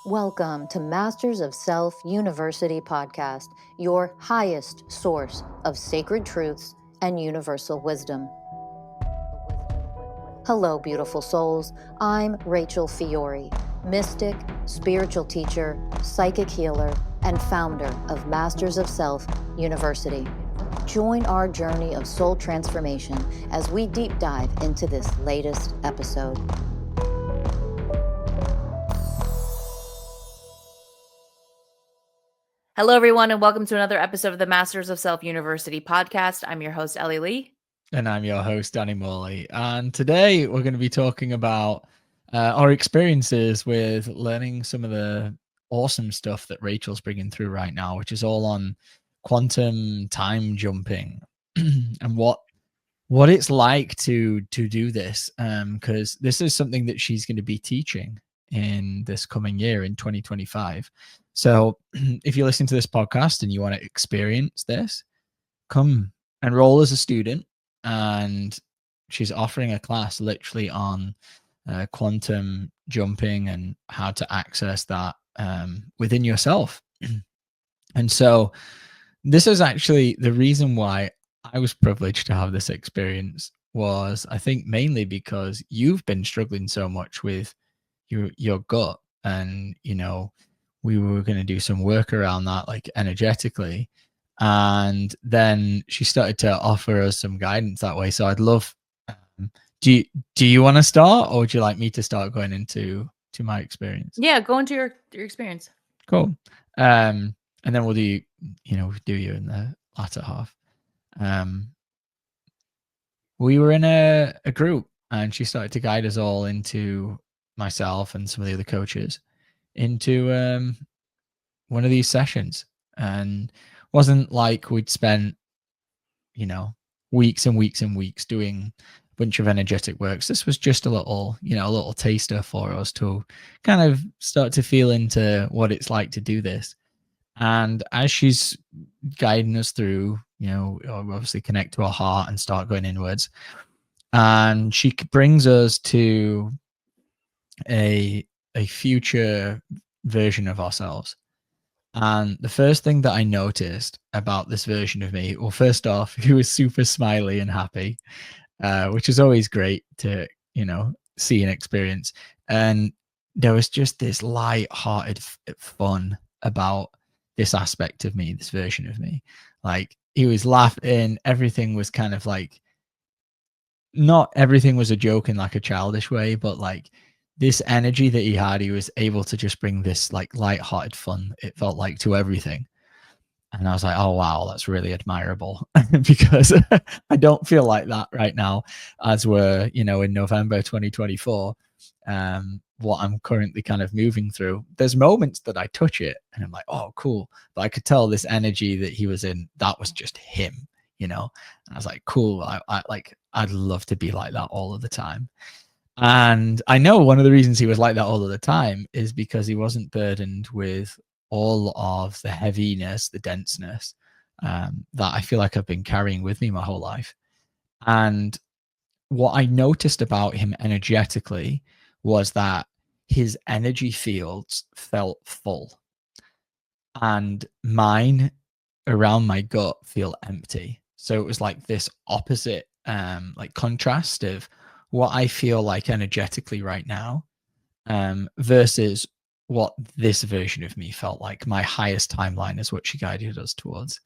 Welcome to Masters of Self University podcast, your highest source of sacred truths and universal wisdom. Hello, beautiful souls. I'm Rachel Fiori, mystic, spiritual teacher, psychic healer, and founder of Masters of Self University. Join our journey of soul transformation as we deep dive into this latest episode. Hello, everyone, and welcome to another episode of the Masters of Self University podcast. I'm your host, Ellie Lee. And I'm your host, Danny Morley. And today we're going to be talking about our experiences with learning some of the awesome stuff that Rachel's bringing through right now, which is all on quantum time jumping and what it's like to do this. Because this is something that she's going to be teaching in this coming year in 2025. So if you listen to this podcast and you want to experience this, come enroll as a student. And she's offering a class literally on quantum jumping and how to access that within yourself. And so this is actually the reason why I was privileged to have this experience was, I think, mainly because you've been struggling so much with your gut. And, you know, we were going to do some work around that, like energetically. And then she started to offer us some guidance that way. So I'd love, do you want to start, or would you like me to start going into my experience? Yeah, go into your experience. Cool. And then we'll do you in the latter half. We were in a group, and she started to guide us all into, myself and some of the other coaches, into one of these sessions. And wasn't like we'd spent, weeks and weeks and weeks doing a bunch of energetic works. This was just a little taster for us to kind of start to feel into what it's like to do this. And as she's guiding us through, obviously connect to our heart and start going inwards. And she brings us to a future version of ourselves. And the first thing that I noticed about this version of me, well, first off, he was super smiley and happy, which is always great to, see and experience. And there was just this light-hearted fun about this aspect of me, this version of me. Like, he was laughing. Everything was kind of like, not everything was a joke in like a childish way, but like, this energy that he had, he was able to just bring this like light-hearted fun, it felt like, to everything. And I was like, oh wow, that's really admirable, because I don't feel like that right now, as we're, in November 2024. What I'm currently kind of moving through, there's moments that I touch it and I'm like, oh cool, but I could tell this energy that he was in, that was just him, and I was like, cool, I'd love to be like that all of the time. And I know one of the reasons he was like that all of the time is because he wasn't burdened with all of the heaviness, the denseness that I feel like I've been carrying with me my whole life. And what I noticed about him energetically was that his energy fields felt full, and mine around my gut feel empty. So it was like this opposite like contrast of what I feel like energetically right now versus what this version of me felt like. My highest timeline is what she guided us towards.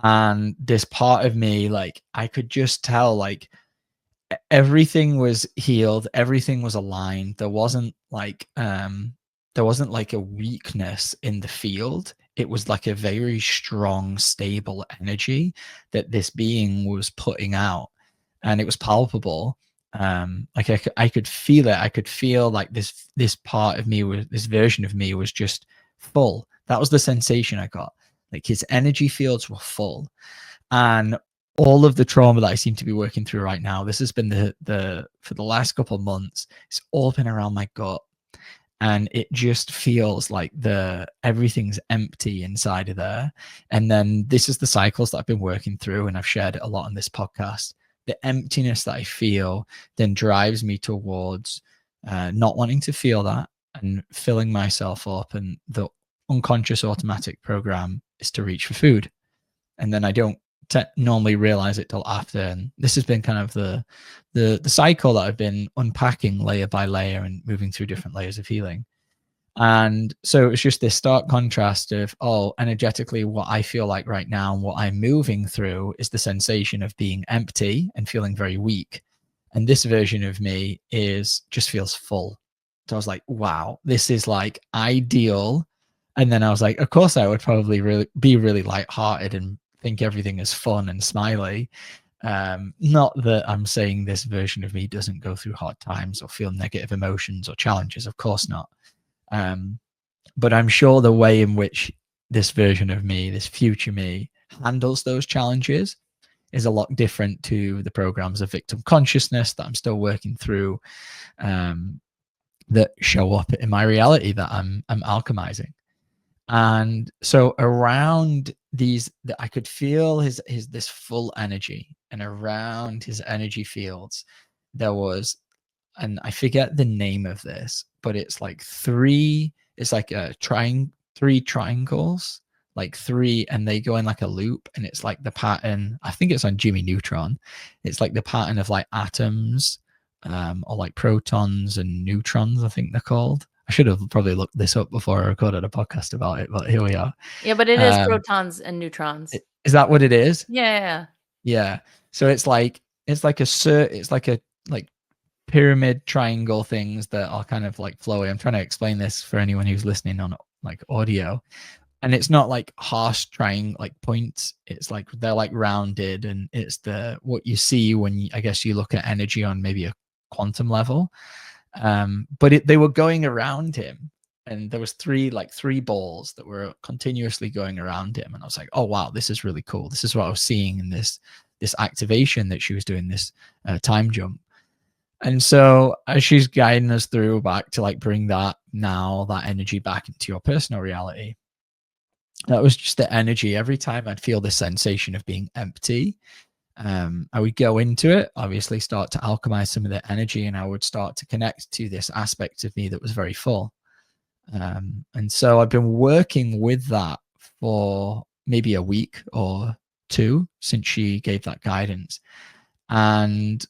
And this part of me, like, I could just tell, like, everything was healed, everything was aligned. There wasn't like a weakness in the field. It was like a very strong, stable energy that this being was putting out, and it was palpable. Like I could feel it. I could feel like this part of me, this version of me, was just full. That was the sensation I got. Like, his energy fields were full. And all of the trauma that I seem to be working through right now, this has been the for the last couple of months, it's all been around my gut. And it just feels like everything's empty inside of there. And then this is the cycles that I've been working through, and I've shared it a lot on this podcast. The emptiness that I feel then drives me towards not wanting to feel that, and filling myself up, and the unconscious automatic program is to reach for food. And then I don't normally realize it till after. And this has been kind of the cycle that I've been unpacking layer by layer and moving through different layers of healing. And so it's just this stark contrast of, energetically, what I feel like right now and what I'm moving through is the sensation of being empty and feeling very weak. And this version of me just feels full. So I was like, wow, this is like ideal. And then I was like, of course I would probably be really lighthearted and think everything is fun and smiley. Not that I'm saying this version of me doesn't go through hard times or feel negative emotions or challenges. Of course not. But I'm sure the way in which this version of me, this future me, handles those challenges is a lot different to the programs of victim consciousness that I'm still working through, that show up in my reality that I'm alchemizing. And so around these, I could feel his this full energy, and around his energy fields there was, and I forget the name of this, but it's like it's like three triangles, like three, and they go in like a loop, and it's like the pattern, I think it's on Jimmy Neutron. It's like the pattern of like atoms, or like protons and neutrons, I think they're called. I should have probably looked this up before I recorded a podcast about it, but here we are. Yeah, but it is protons and neutrons. Is that what it is? Yeah. So it's like pyramid triangle things that are kind of like flowy. I'm trying to explain this for anyone who's listening on like audio, and it's not like harsh triangle like points. It's like they're like rounded, and it's what you see when I guess you look at energy on maybe a quantum level. But they were going around him, and there was three balls that were continuously going around him, and I was like, oh wow, this is really cool. This is what I was seeing in this activation that she was doing, this time jump. And so as she's guiding us through back to like bring that energy back into your personal reality, that was just the energy. Every time I'd feel this sensation of being empty, I would go into it, obviously start to alchemize some of the energy, and I would start to connect to this aspect of me that was very full. And so I've been working with that for maybe a week or two since she gave that guidance. And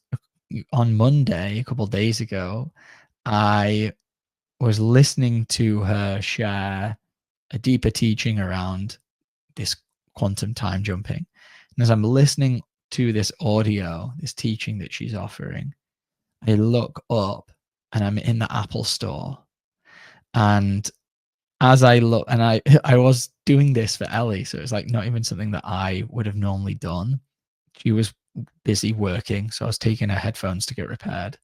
on Monday, a couple of days ago, I was listening to her share a deeper teaching around this quantum time jumping. And as I'm listening to this audio, this teaching that she's offering, I look up and I'm in the Apple store. And as I look, and I was doing this for Ellie, so it's like not even something that I would have normally done. She was busy working, so I was taking her headphones to get repaired.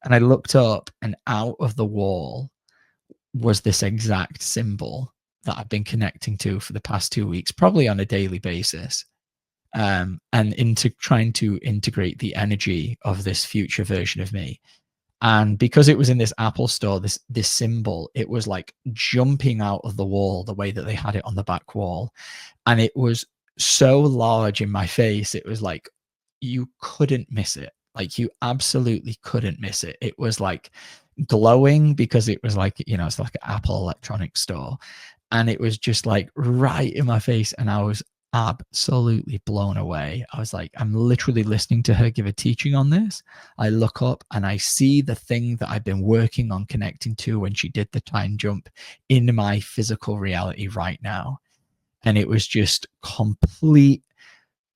And I looked up, and out of the wall was this exact symbol that I've been connecting to for the past 2 weeks, probably on a daily basis. And into trying to integrate the energy of this future version of me. And because it was in this Apple store, this symbol, it was like jumping out of the wall the way that they had it on the back wall. And it was so large in my face. It was like, you couldn't miss it. Like you absolutely couldn't miss it. It was like glowing because it was like, it's like an Apple electronics store. And it was just like right in my face. And I was absolutely blown away. I was like, I'm literally listening to her give a teaching on this. I look up and I see the thing that I've been working on connecting to when she did the time jump in my physical reality right now. And it was just complete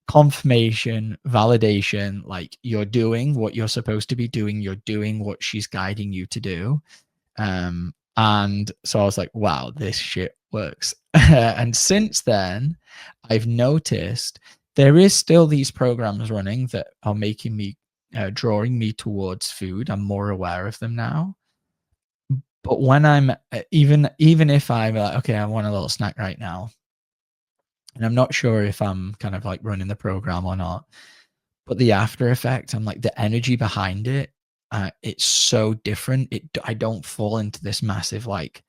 confirmation, validation, like you're doing what you're supposed to be doing. You're doing what she's guiding you to do. And so I was like, wow, this shit works. And since then, I've noticed there is still these programs running that are making me, drawing me towards food. I'm more aware of them now. But when I'm, even if I'm like, okay, I want a little snack right now, and I'm not sure if I'm kind of like running the program or not, but the after effect, I'm like the energy behind it, it's so different. I don't fall into this massive like,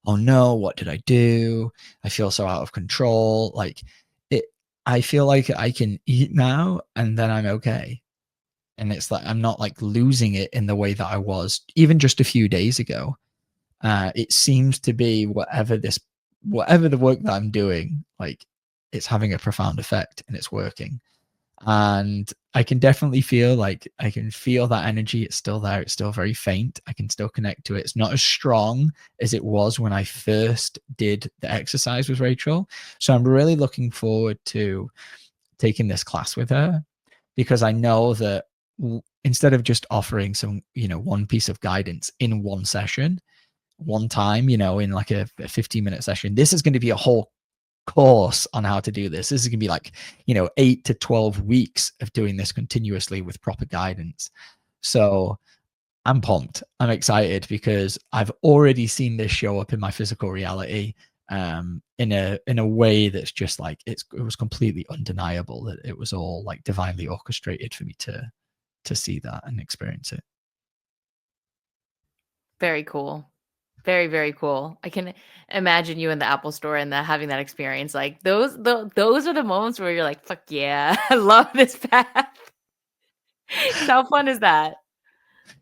oh no, what did I do? I feel so out of control. Like I feel like I can eat now and then I'm okay. And it's like, I'm not like losing it in the way that I was even just a few days ago. It seems to be whatever the work that I'm doing, like it's having a profound effect and it's working. And I can definitely feel that energy. It's still there. It's still very faint. I can still connect to it. It's not as strong as it was when I first did the exercise with Rachel. So I'm really looking forward to taking this class with her, because I know that instead of just offering some, one piece of guidance in one session, one time, in like a 15-minute session, this is going to be a whole course on how to do this. This is going to be like, 8 to 12 weeks of doing this continuously with proper guidance. So I'm pumped. I'm excited because I've already seen this show up in my physical reality, in a way that's just like, it was completely undeniable that it was all like divinely orchestrated for me to see that and experience it. Very cool. Very, very cool. I can imagine you in the Apple store and having that experience. Like those are the moments where you're like, fuck yeah, I love this path. How fun is that?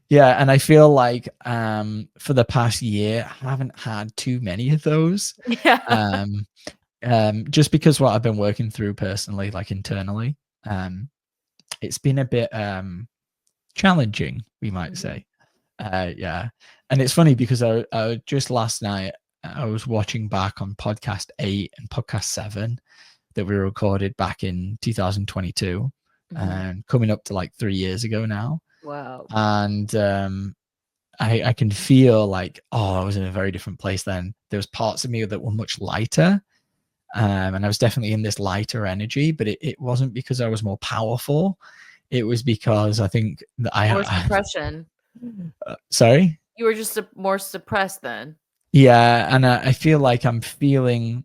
Yeah, and I feel like for the past year, I haven't had too many of those. Yeah. Just because what I've been working through personally, like internally, it's been a bit challenging, we might say. Yeah. And it's funny because I just last night, I was watching back on podcast 8 and podcast 7 that we recorded back in 2022, and coming up to like 3 years ago now. Wow. And I can feel like, I was in a very different place then. There was parts of me that were much lighter, and I was definitely in this lighter energy, but it wasn't because I was more powerful. It was because I think that More suppression. Sorry? You were just more suppressed then. Yeah, and I feel like I'm feeling,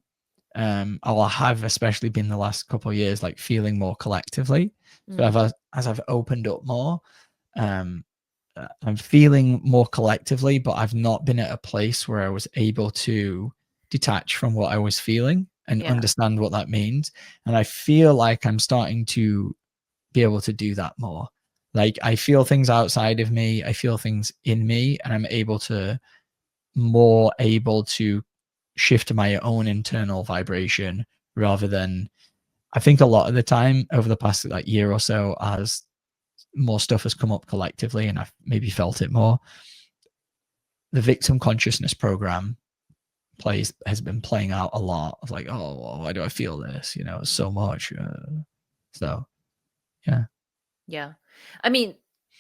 I have especially been the last couple of years, like feeling more collectively. So as I've opened up more, um, I'm feeling more collectively, but I've not been at a place where I was able to detach from what I was feeling and understand what that means. And I feel like I'm starting to be able to do that more. Like I feel things outside of me, I feel things in me, and I'm able to shift my own internal vibration rather than, I think a lot of the time over the past like year or so, as more stuff has come up collectively and I've maybe felt it more, the victim consciousness program has been playing out a lot of like, well, why do I feel this? So much. So yeah. Yeah. I mean,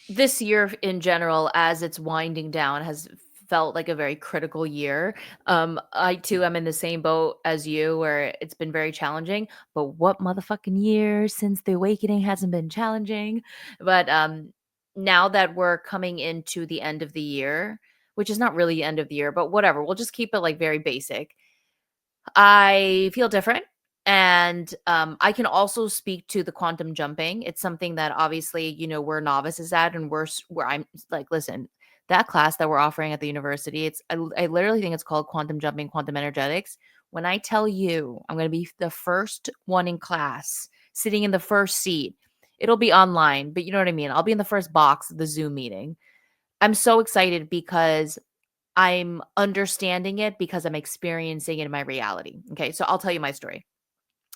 this year in general, as it's winding down, has felt like a very critical year. I too am in the same boat as you where it's been very challenging, but what motherfucking year since the awakening hasn't been challenging? But now that we're coming into the end of the year, which is not really the end of the year, but whatever, we'll just keep it like very basic. I feel different. And I can also speak to the quantum jumping. It's something that obviously, we're novices at, and where I'm like, listen, that class that we're offering at the university, I literally think it's called quantum jumping, quantum energetics. When I tell you I'm going to be the first one in class, sitting in the first seat, it'll be online, but you know what I mean? I'll be in the first box of the Zoom meeting. I'm so excited because I'm understanding it because I'm experiencing it in my reality. Okay. So I'll tell you my story.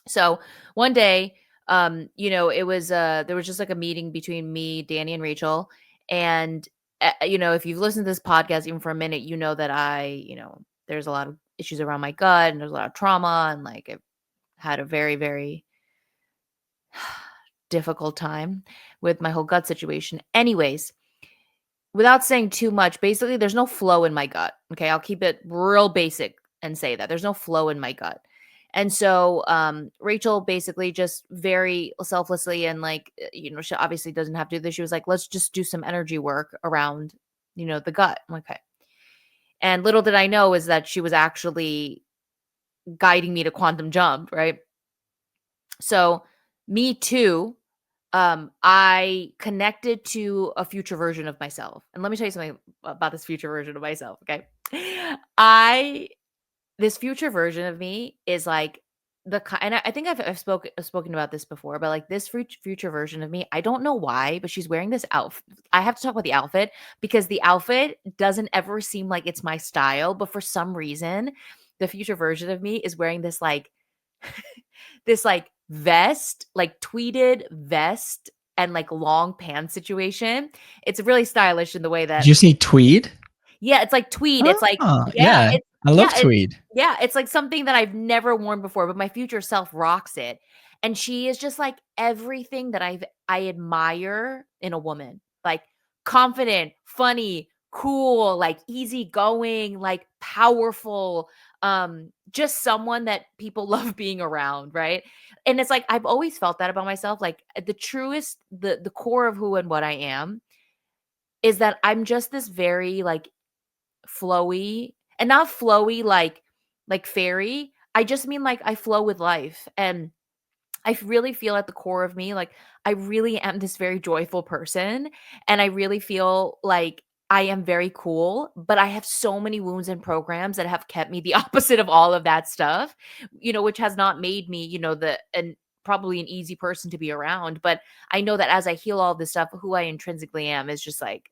So one day, it was there was just like a meeting between me, Danny, and Rachel. And if you've listened to this podcast even for a minute, you know that there's a lot of issues around my gut and there's a lot of trauma, and like I've had a very, very difficult time with my whole gut situation. Anyways, without saying too much, basically there's no flow in my gut. Okay. I'll keep it real basic and say that there's no flow in my gut. And so Rachel basically just very selflessly and like, she obviously doesn't have to do this. She was like, let's just do some energy work around, the gut. I'm like, okay. And little did I know is that she was actually guiding me to quantum jump. Right. So me too, I connected to a future version of myself. And let me tell you something about this future version of myself, okay? This future version of me is like and I think I've spoken about this before, but like this future version of me, I don't know why, but she's wearing this outfit. I have to talk about the outfit because the outfit doesn't ever seem like it's my style, but for some reason, the future version of me is wearing this like this like vest, like tweeted vest and like long pants situation. It's really stylish in the way Did that you say tweed? yeah, it's like tweed. It's like Oh, yeah, yeah. it's I yeah, love tweed. it's like something that I've never worn before, but my future self rocks it. And she is just like everything that I admire in a woman. Like confident, funny, cool, like easygoing, like powerful, just someone that people love being around, right? And it's like I've always felt that about myself. Like the truest, the core of who and what I am is that I'm just this very like flowy, and not flowy like fairy. I just mean like I flow with life, and I really feel at the core of me like I really am this very joyful person, and I really feel like I am very cool, but I have so many wounds and programs that have kept me the opposite of all of that stuff, which has not made me, the and probably an easy person to be around. But I know that as I heal all this stuff, who I intrinsically am is just like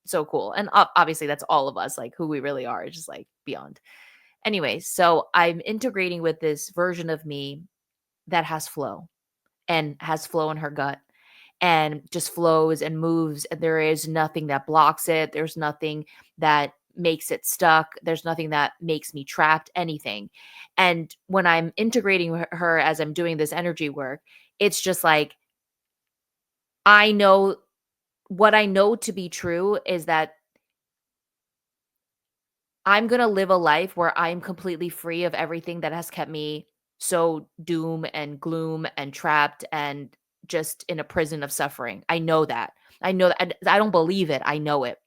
so cool. And obviously that's all of us, like who we really are is just like beyond. Anyway, so I'm integrating with this version of me that has flow and has flow in her gut and just flows and moves. And there is nothing that blocks it. There's nothing that makes it stuck. There's nothing that makes me trapped, anything. And when I'm integrating her as I'm doing this energy work, it's just like, I know what I know to be true is that I'm going to live a life where I'm completely free of everything that has kept me so doom and gloom and trapped and just in a prison of suffering. I know that. I know that. I don't believe it. I know it.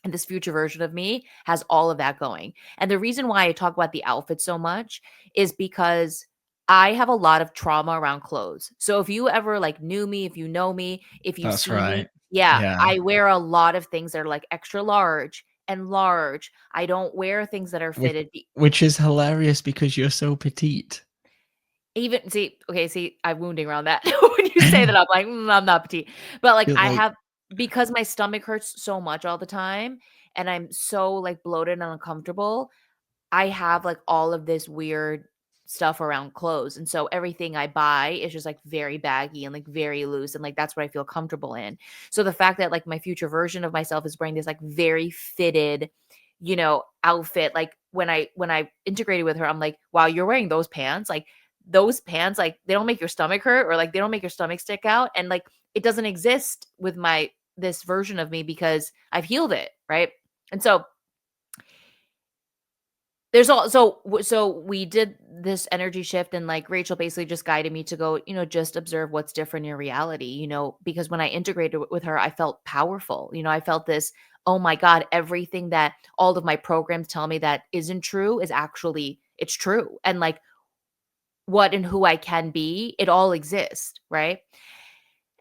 And this future version of me has all of that going. And the reason why I talk about the outfit so much is because I have a lot of trauma around clothes. So if you ever like knew me, if you know me, if you That's see right. me, yeah, Yeah. I wear a lot of things that are like extra large and large. I don't wear things that are Which, fitted. which is hilarious because you're so petite. Even see, I'm wounding around that. When you say that, I'm like, I'm not petite. But like You're I like, have, because my stomach hurts so much all the time and I'm so like bloated and uncomfortable, I have like all of this weird stuff around clothes. And so everything I buy is just like very baggy and like very loose. And like that's what I feel comfortable in. So the fact that like my future version of myself is wearing this like very fitted, outfit, like when I integrated with her, I'm like, wow, you're wearing those pants. Like those pants, like they don't make your stomach hurt or like they don't make your stomach stick out. And like it doesn't exist with this version of me because I've healed it. Right. And so there's all so we did this energy shift, and like Rachel basically just guided me to go, just observe what's different in your reality, because when I integrated with her, I felt powerful. I felt this, oh my God, everything that all of my programs tell me that isn't true is actually it's true. And like what and who I can be, it all exists, right?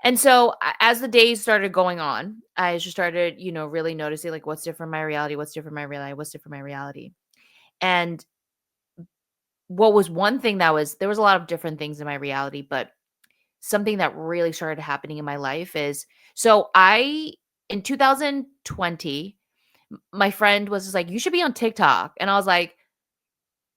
And so as the days started going on, I just started, really noticing like what's different in my reality, what's different in my reality, what's different in my reality. And what was one thing there was a lot of different things in my reality, but something that really started happening in my life is, so in 2020, my friend was just like, you should be on TikTok. And I was like,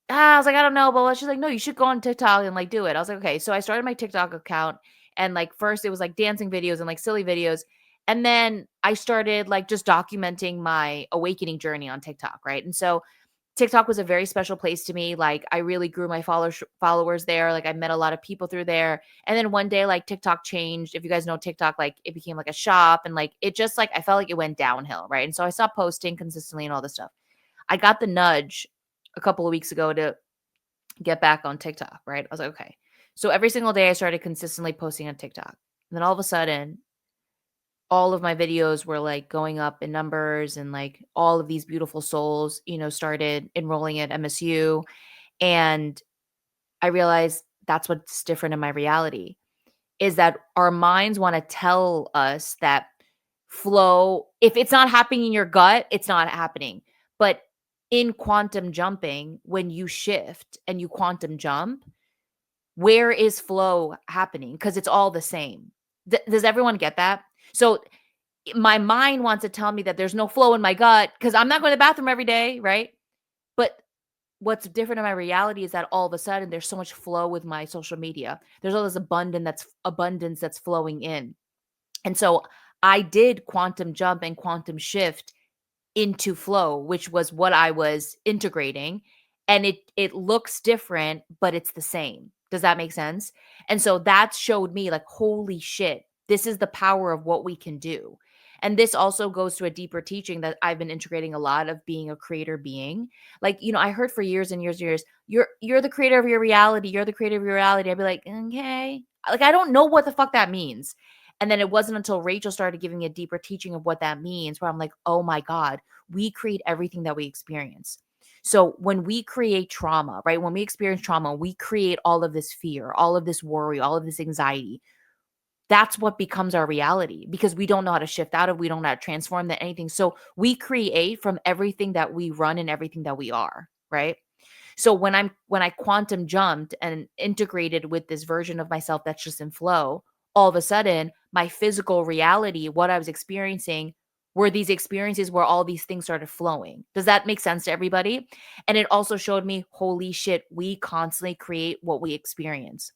I don't know. But she's like, no, you should go on TikTok and like do it. I was like, okay. So I started my TikTok account, and like first it was like dancing videos and like silly videos. And then I started like just documenting my awakening journey on TikTok. Right. And so TikTok was a very special place to me. Like I really grew my followers there. Like I met a lot of people through there. And then one day, like TikTok changed. If you guys know TikTok, like it became like a shop, and like it just like I felt like it went downhill, right? And so I stopped posting consistently and all this stuff. I got the nudge a couple of weeks ago to get back on TikTok, right? I was like, okay. So every single day I started consistently posting on TikTok. And then all of a sudden, all of my videos were like going up in numbers, and like all of these beautiful souls, started enrolling at MSU. And I realized that's what's different in my reality is that our minds want to tell us that flow, if it's not happening in your gut, it's not happening. But in quantum jumping, when you shift and you quantum jump, Where is flow happening? Because it's all the same. Does everyone get that? So my mind wants to tell me that there's no flow in my gut because I'm not going to the bathroom every day, right? But what's different in my reality is that all of a sudden there's so much flow with my social media. There's all this abundance that's flowing in. And so I did quantum jump and quantum shift into flow, which was what I was integrating. And it looks different, but it's the same. Does that make sense? And so that showed me like, holy shit, this is the power of what we can do. And this also goes to a deeper teaching that I've been integrating a lot of being a creator being. Like, I heard for years and years and years, you're the creator of your reality. You're the creator of your reality. I'd be like, okay. Like, I don't know what the fuck that means. And then it wasn't until Rachel started giving me a deeper teaching of what that means, where I'm like, oh my God, we create everything that we experience. So when we create trauma, right? When we experience trauma, we create all of this fear, all of this worry, all of this anxiety. That's what becomes our reality because we don't know how to shift out of, we don't know how to transform that anything. So we create from everything that we run and everything that we are, right? So when I quantum jumped and integrated with this version of myself that's just in flow, all of a sudden my physical reality, what I was experiencing, were these experiences where all these things started flowing. Does that make sense to everybody? And it also showed me, holy shit, we constantly create what we experience.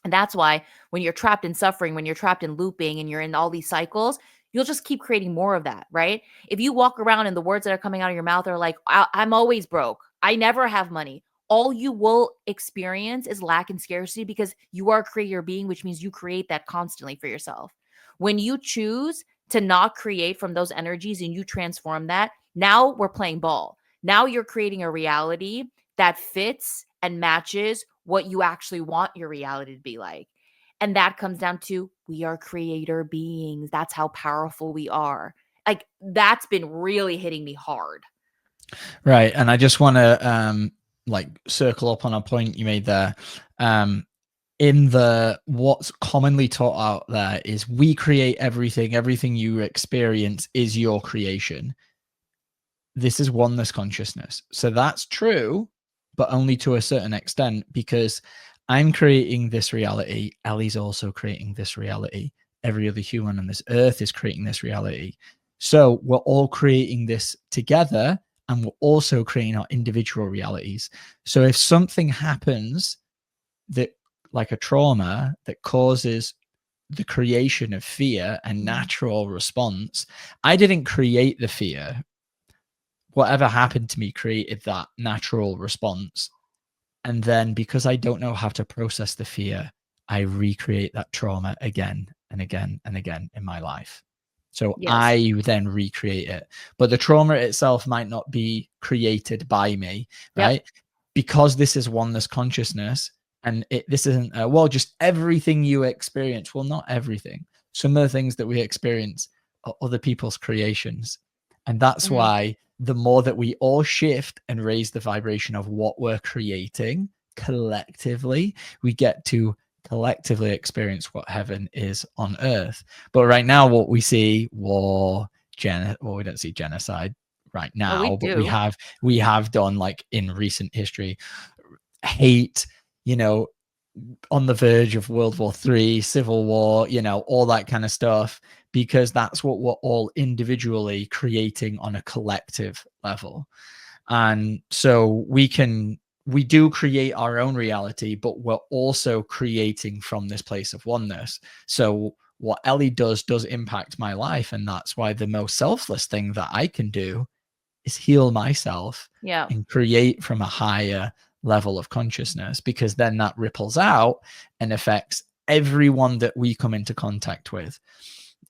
And that's why when you're trapped in suffering, when you're trapped in looping and you're in all these cycles, you'll just keep creating more of that, right? If you walk around and the words that are coming out of your mouth are like, I'm always broke, I never have money, all you will experience is lack and scarcity because you are a creator being, which means you create that constantly for yourself. When you choose to not create from those energies and you transform that, now we're playing ball. Now you're creating a reality that fits and matches what you actually want your reality to be like. And that comes down to we are creator beings. That's how powerful we are. Like that's been really hitting me hard. Right. And I just want to like circle up on a point you made there. In the what's commonly taught out there is we create everything you experience is your creation. This is oneness consciousness. So that's true, but only to a certain extent, because I'm creating this reality. Ellie's also creating this reality. Every other human on this earth is creating this reality. So we're all creating this together, and we're also creating our individual realities. So if something happens that, like a trauma, that causes the creation of fear and natural response, I didn't create the fear. Whatever happened to me created that natural response. And then because I don't know how to process the fear, I recreate that trauma again and again and again in my life. So Yes. I then recreate it. But the trauma itself might not be created by me, right? Yep. Because this is oneness consciousness, and this isn't, well, just everything you experience. Well, not everything. Some of the things that we experience are other people's creations. And that's why the more that we all shift and raise the vibration of what we're creating collectively, we get to collectively experience what heaven is on earth. But right now, what we see, war, well, we don't see genocide right now, we but do. we have done, like in recent history, hate, on the verge of World War III, Civil War, all that kind of stuff, because that's what we're all individually creating on a collective level. And so we do create our own reality, but we're also creating from this place of oneness. So what Ellie does impact my life. And that's why the most selfless thing that I can do is heal myself and create from a higher level of consciousness, because then that ripples out and affects everyone that we come into contact with.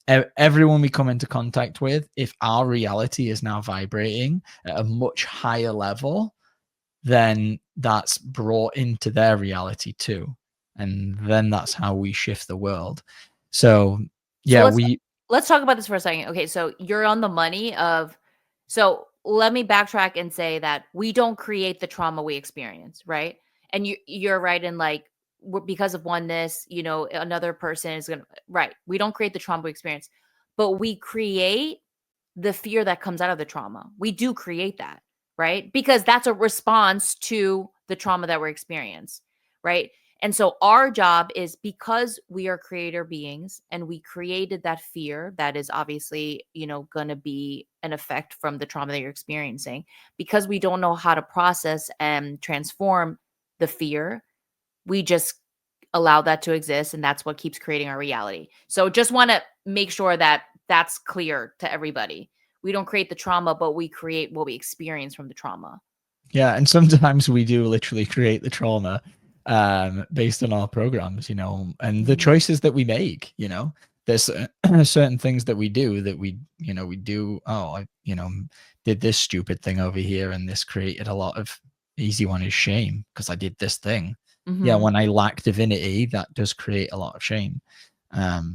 Everyone we come into contact with, if our reality is now vibrating at a much higher level, then that's brought into their reality too. And then that's how we shift the world. So yeah, let's talk about this for a second. Okay, so you're on the money of, so let me backtrack and say that we don't create the trauma we experience, right? And you're right in like, because of oneness, another person is gonna, right? We don't create the trauma we experience, but we create the fear that comes out of the trauma. We do create that, right? Because that's a response to the trauma that we're experiencing, right? And so our job is, because we are creator beings and we created that fear that is obviously, going to be an effect from the trauma that you're experiencing, because we don't know how to process and transform the fear, we just allow that to exist, and that's what keeps creating our reality. So just want to make sure that that's clear to everybody. We don't create the trauma, but we create what we experience from the trauma. Yeah, and sometimes we do literally create the trauma based on our programs, and the choices that we make. There's certain things that we do we do. Oh, I did this stupid thing over here, and this created a lot of easy one is shame because I did this thing. Yeah, when I lack divinity, that does create a lot of shame.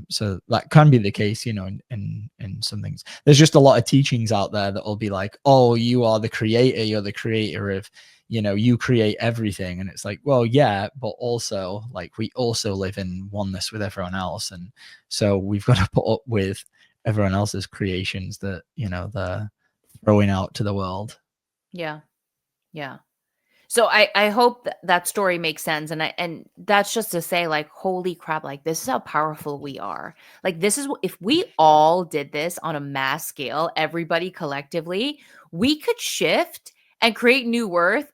So that can be the case, in some things. There's just a lot of teachings out there that will be like, oh, you are the creator, you're the creator of, you create everything. And it's like, well, yeah, but also like we also live in oneness with everyone else. And so we've got to put up with everyone else's creations that, they're throwing out to the world. Yeah. Yeah. So I hope that story makes sense. And that's just to say, like, holy crap, like, this is how powerful we are. Like, this is if we all did this on a mass scale, everybody collectively, we could shift and create new worth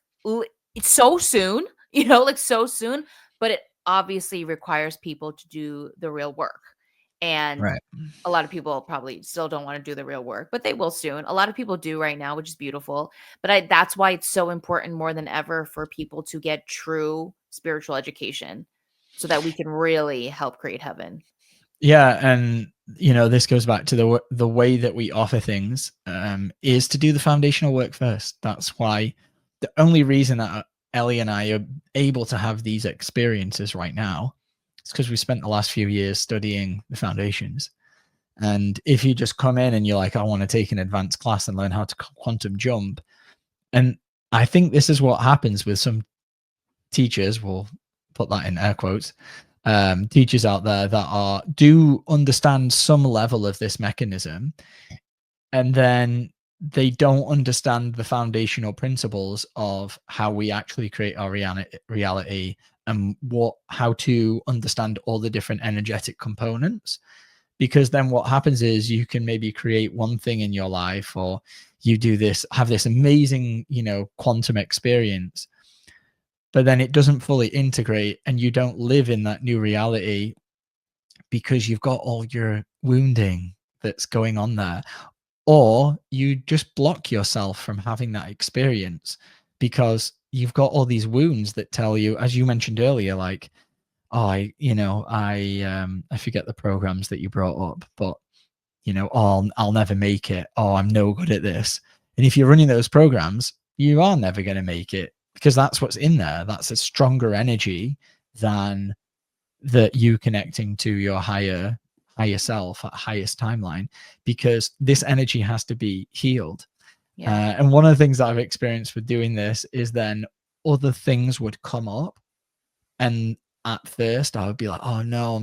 so soon, like so soon. But it obviously requires people to do the real work. And Right. a lot of people probably still don't want to do the real work, but they will soon. A lot of people do right now, which is beautiful. But that's why it's so important more than ever for people to get true spiritual education so that we can really help create heaven. Yeah, and this goes back to the way that we offer things is to do the foundational work first. That's why the only reason that Ellie and I are able to have these experiences right now is because we spent the last few years studying the foundations. And if you just come in and you're like, I want to take an advanced class and learn how to quantum jump, and I think this is what happens with some teachers, we'll put that in air quotes, teachers out there that do understand some level of this mechanism, and then they don't understand the foundational principles of how we actually create our reality and how to understand all the different energetic components. Because then what happens is you can maybe create one thing in your life, or you have this amazing quantum experience, but then it doesn't fully integrate and you don't live in that new reality because you've got all your wounding that's going on there, or you just block yourself from having that experience because you've got all these wounds that tell you, as you mentioned earlier, like, oh, I forget the programs that you brought up, but oh, I'll never make it, oh, I'm no good at this. And if you're running those programs, you are never going to make it, because that's what's in there. That's a stronger energy than that you connecting to your higher self at highest timeline, because this energy has to be healed. Yeah. And one of the things that I've experienced with doing this is then other things would come up, and at first I would be like, oh no,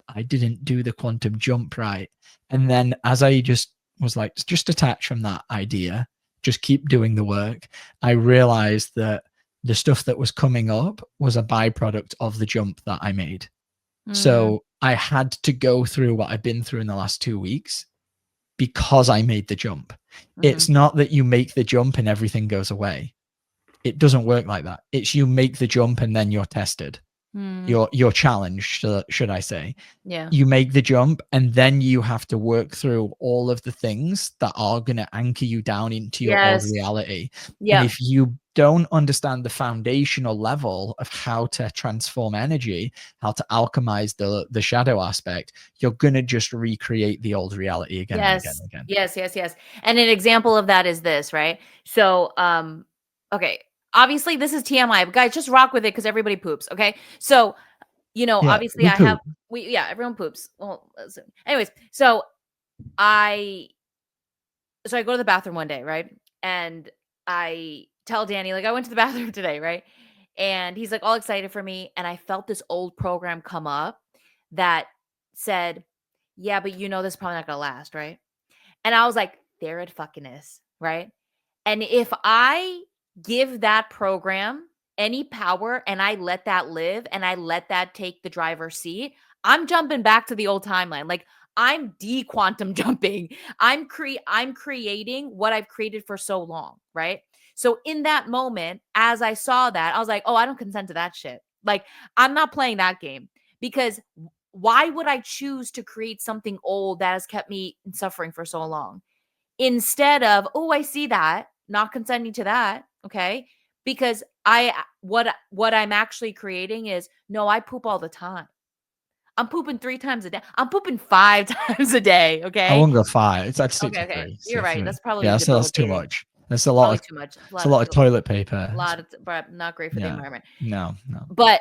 I didn't do the quantum jump right. And then as I just was like, just detach from that idea, just keep doing the work, I realized that the stuff that was coming up was a byproduct of the jump that I made. So I had to go through what I've been through in the last 2 weeks because I made the jump. It's not that you make the jump and everything goes away. It doesn't work like that. It's you make the jump and then you're tested. You're challenged, should I say. Yeah. You make the jump and then you have to work through all of the things that are going to anchor you down into your old Yes. reality. Yeah. And if you don't understand the foundational level of how to transform energy, how to alchemize the shadow aspect, you're going to just recreate the old reality again and again Yes. and again. Yes. And an example of that is this, right? So, okay. Obviously, this is TMI, but guys, just rock with it because everybody poops. Okay. So, Yeah, obviously we I have, poop. everyone poops. Well, anyways, so I go to the bathroom one day, right? And I tell Danny, like, I went to the bathroom today, right? And he's like all excited for me. And I felt this old program come up that said, yeah, but this is probably not gonna last, right? And I was like, there it fucking is, right? And if I give that program any power and I let that live and I let that take the driver's seat, I'm jumping back to the old timeline. Like, I'm de-quantum jumping. I'm creating what I've created for so long, right? So in that moment, as I saw that, I was like, oh, I don't consent to that shit. Like, I'm not playing that game, because why would I choose to create something old that has kept me suffering for so long? Instead of, oh, I see that, not consenting to that, okay? Because what I'm actually creating is, no, I poop all the time. I'm pooping 3 times a day. I'm pooping 5 times a day, I okay? won't go 5. I'd stick Okay, to okay. 3. You're Stick to right. 3. That's probably Yeah, so that's too debilitating. much. That's a lot Probably of too much. it's a lot of toilet paper. But not great for the Yeah. environment. No. But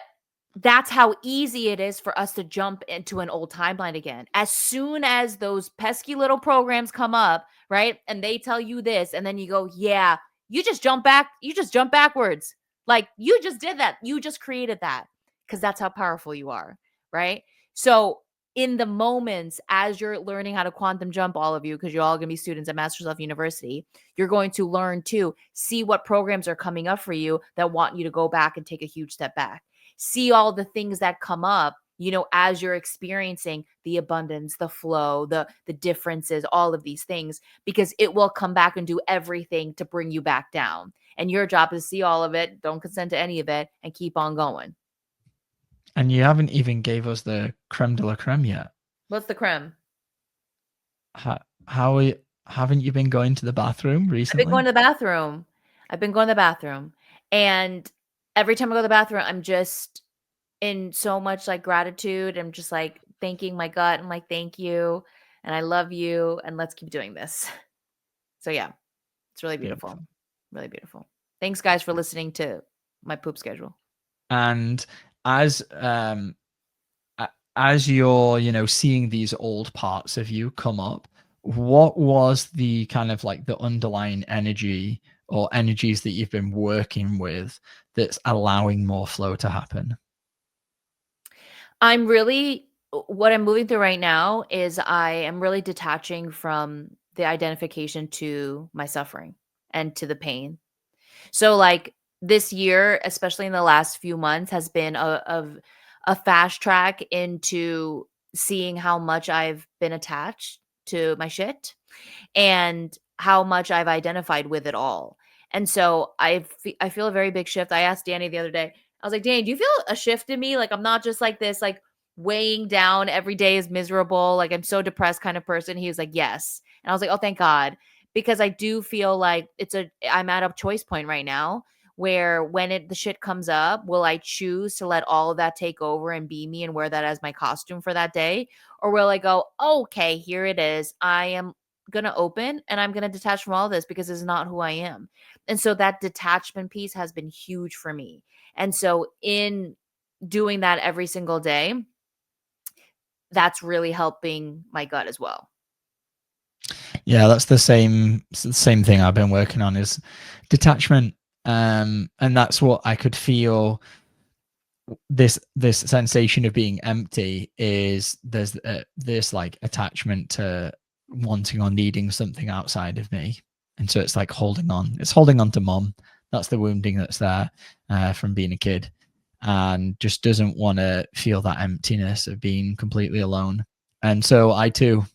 that's how easy it is for us to jump into an old timeline again. As soon as those pesky little programs come up, right? And they tell you this, and then you go, yeah, you just jump backwards. Like, you just did that. You just created that, because that's how powerful you are, right? So in the moments as you're learning how to quantum jump, all of you, because you're all going to be students at Masters of University, you're going to learn to see what programs are coming up for you that want you to go back and take a huge step back. See all the things that come up, as you're experiencing the abundance, the flow, the differences, all of these things, because it will come back and do everything to bring you back down. And your job is to see all of it, don't consent to any of it, and keep on going. And you haven't even gave us the creme de la creme yet. What's the creme? Haven't you been going to the bathroom recently? I've been going to the bathroom. And every time I go to the bathroom, I'm just in so much like gratitude. I'm just like thanking my gut. I'm like, thank you. And I love you. And let's keep doing this. So yeah, it's really beautiful. Really beautiful. Thanks, guys, for listening to my poop schedule. And as you're, seeing these old parts of you come up, what was the kind of like the underlying energy or energies that you've been working with that's allowing more flow to happen? What I'm moving through right now is I am really detaching from the identification to my suffering and to the pain. So like this year, especially in the last few months, has been a fast track into seeing how much I've been attached to my shit and how much I've identified with it all. And so I feel a very big shift. I asked Danny the other day, I was like, Danny, do you feel a shift in me? Like, I'm not just like this, like weighing down every day is miserable. Like, I'm so depressed kind of person. He was like, yes. And I was like, oh, thank God. Because I do feel like I'm at a choice point right now where when the shit comes up, will I choose to let all of that take over and be me and wear that as my costume for that day? Or will I go, oh, okay, here it is. I am going to open and I'm going to detach from all this because it's not who I am. And so that detachment piece has been huge for me. And so in doing that every single day, that's really helping my gut as well. Yeah, that's the same thing I've been working on is detachment. And that's what I could feel. This sensation of being empty is there's this like attachment to wanting or needing something outside of me, and so it's like holding on to mom. That's the wounding that's there from being a kid, and just doesn't want to feel that emptiness of being completely alone. And so I too,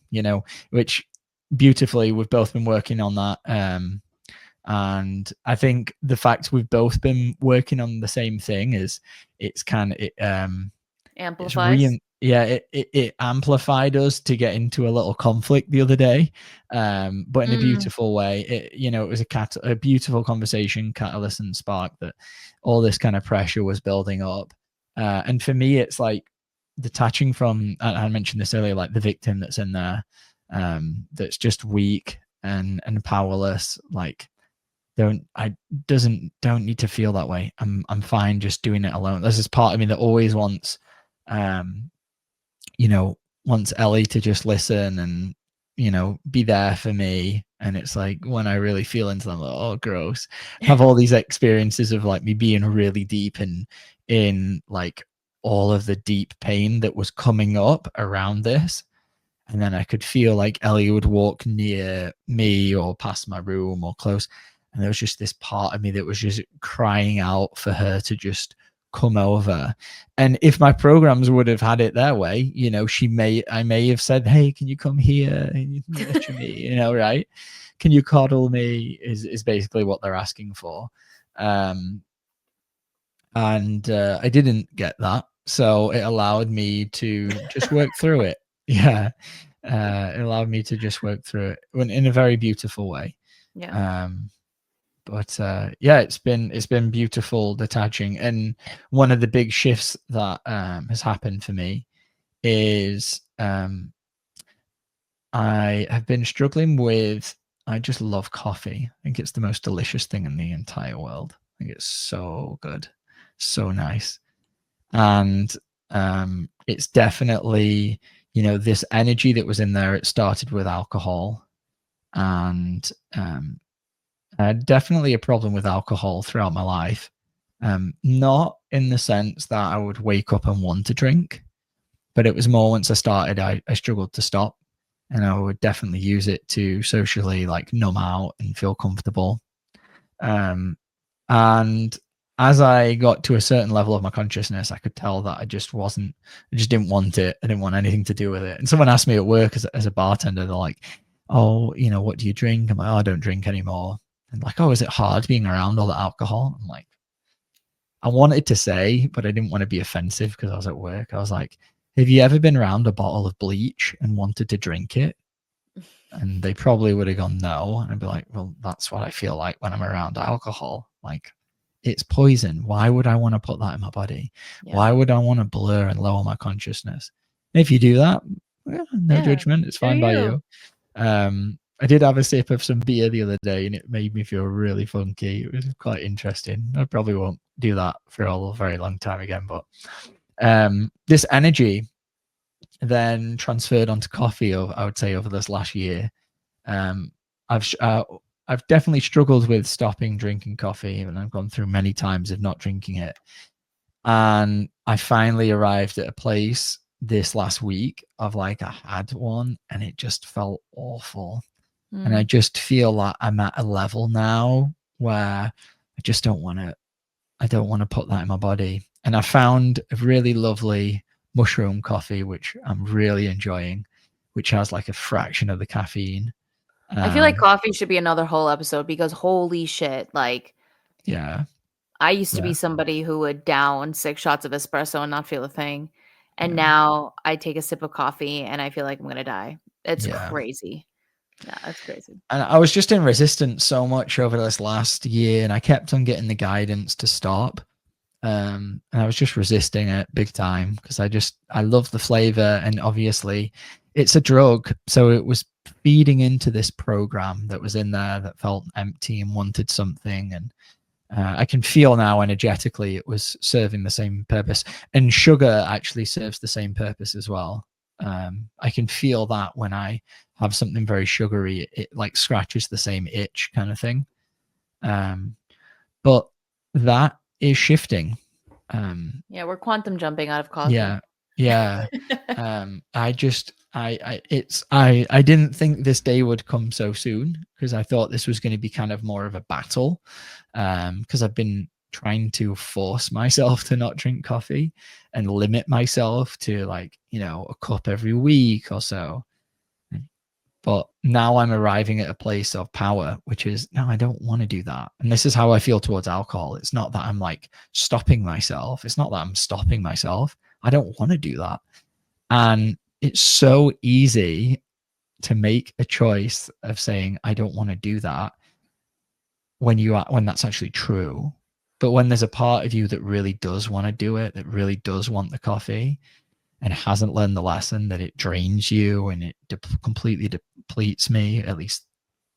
which beautifully we've both been working on that. And I think the fact we've both been working on the same thing is it's kind of amplifies. It amplified us to get into a little conflict the other day, but in a beautiful way. It was a beautiful conversation, catalyst and spark that all this kind of pressure was building up. And for me, it's like detaching from, I mentioned this earlier, like the victim that's in there, that's just weak and powerless. Like, don't need to feel that way. I'm fine just doing it alone. This is part of me that always wants wants Ellie to just listen and be there for me. And it's like when I really feel into them, like, oh, gross. Have all these experiences of like me being really deep in like all of the deep pain that was coming up around this. And then I could feel like Ellie would walk near me or past my room or close. And there was just this part of me that was just crying out for her to just come over. And if my programs would have had it their way, I may have said, hey, can you come here and nurture me, right? Can you coddle me is basically what they're asking for. And I didn't get that. So it allowed me to just work through it. Yeah. It allowed me to just work through it in a very beautiful way. Yeah. But yeah, it's been beautiful detaching. And one of the big shifts that has happened for me is I have been struggling with, I just love coffee. I think it's the most delicious thing in the entire world. I think it's so good, so nice. And it's definitely, this energy that was in there, it started with alcohol. And I had definitely a problem with alcohol throughout my life. Not in the sense that I would wake up and want to drink, but it was more once I started, I struggled to stop. And I would definitely use it to socially like numb out and feel comfortable. And as I got to a certain level of my consciousness, I could tell that I just didn't want it. I didn't want anything to do with it. And someone asked me at work as a bartender, they're like, oh, what do you drink? I'm like, oh, I don't drink anymore. And like, oh, is it hard being around all the alcohol? I'm like, I wanted to say, but I didn't want to be offensive because I was at work. I was like, have you ever been around a bottle of bleach and wanted to drink it? And they probably would have gone no. And I'd be like, well, that's what I feel like when I'm around alcohol. Like, it's poison. Why would I want to put that in my body? Yeah. Why would I want to blur and lower my consciousness? And if you do that, no judgment. It's fine by you. I did have a sip of some beer the other day and it made me feel really funky. It was quite interesting. I probably won't do that for a very long time again, but this energy then transferred onto coffee, I would say, over this last year. I've definitely struggled with stopping drinking coffee, and I've gone through many times of not drinking it. And I finally arrived at a place this last week of like, I had one and it just felt awful. And I just feel like I'm at a level now where I just don't want to put that in my body. And I found a really lovely mushroom coffee, which I'm really enjoying, which has like a fraction of the caffeine. I feel like coffee should be another whole episode because holy shit, like, yeah, I used to Yeah. be somebody who would down 6 shots of espresso and not feel a thing. And Yeah. now I take a sip of coffee and I feel like I'm going to die. It's Yeah. crazy. Yeah, that's crazy. And I was just in resistance so much over this last year, and I kept on getting the guidance to stop. And I was just resisting it big time because I love the flavor, and obviously it's a drug, so it was feeding into this program that was in there that felt empty and wanted something. And I can feel now energetically it was serving the same purpose, and sugar actually serves the same purpose as well. I can feel that when I have something very sugary, it like scratches the same itch kind of thing. But that is shifting. Yeah, we're quantum jumping out of coffee. Yeah. I didn't think this day would come so soon because I thought this was going to be kind of more of a battle. Because I've been trying to force myself to not drink coffee and limit myself to like, a cup every week or so. But now I'm arriving at a place of power, which is, no, I don't want to do that. And this is how I feel towards alcohol. It's not that I'm like stopping myself. It's not that I'm stopping myself. I don't want to do that. And it's so easy to make a choice of saying, I don't want to do that when that's actually true. But when there's a part of you that really does want to do it, that really does want the coffee, and hasn't learned the lesson that it drains you and it completely depletes me, at least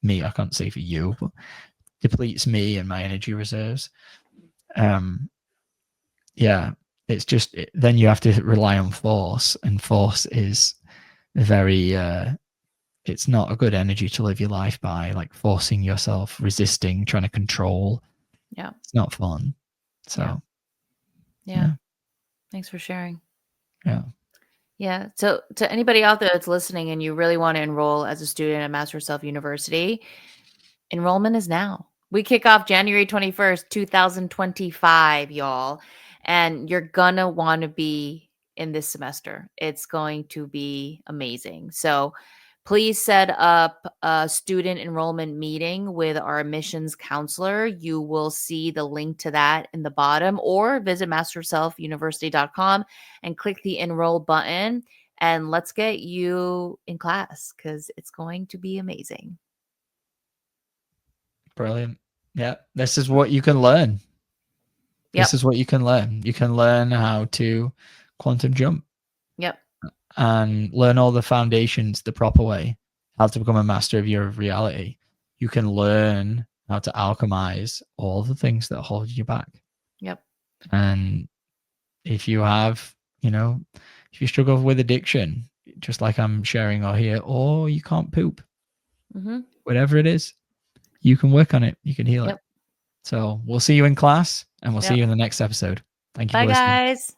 me, I can't say for you, but depletes me and my energy reserves. Yeah, it's just, then you have to rely on force, and force is very, it's not a good energy to live your life by, like forcing yourself, resisting, trying to control. Yeah. It's not fun. So, yeah. Thanks for sharing. Yeah. Yeah. So to anybody out there that's listening and you really want to enroll as a student at Master of Self University, enrollment is now. We kick off January 21st, 2025, y'all. And you're gonna want to be in this semester. It's going to be amazing. So please set up a student enrollment meeting with our admissions counselor. You will see the link to that in the bottom, or visit masterselfuniversity.com and click the enroll button. And let's get you in class because it's going to be amazing. Brilliant. Yeah, this is what you can learn. Yep. This is what you can learn. You can learn how to quantum jump. Yep. And learn all the foundations the proper way, how to become a master of your reality. You can learn how to alchemize all the things that hold you back. Yep. And if you have, if you struggle with addiction, just like I'm sharing or here, or you can't poop, whatever it is, you can work on it. You can heal it. So we'll see you in class, and we'll see you in the next episode. Thank you for listening. Bye, guys.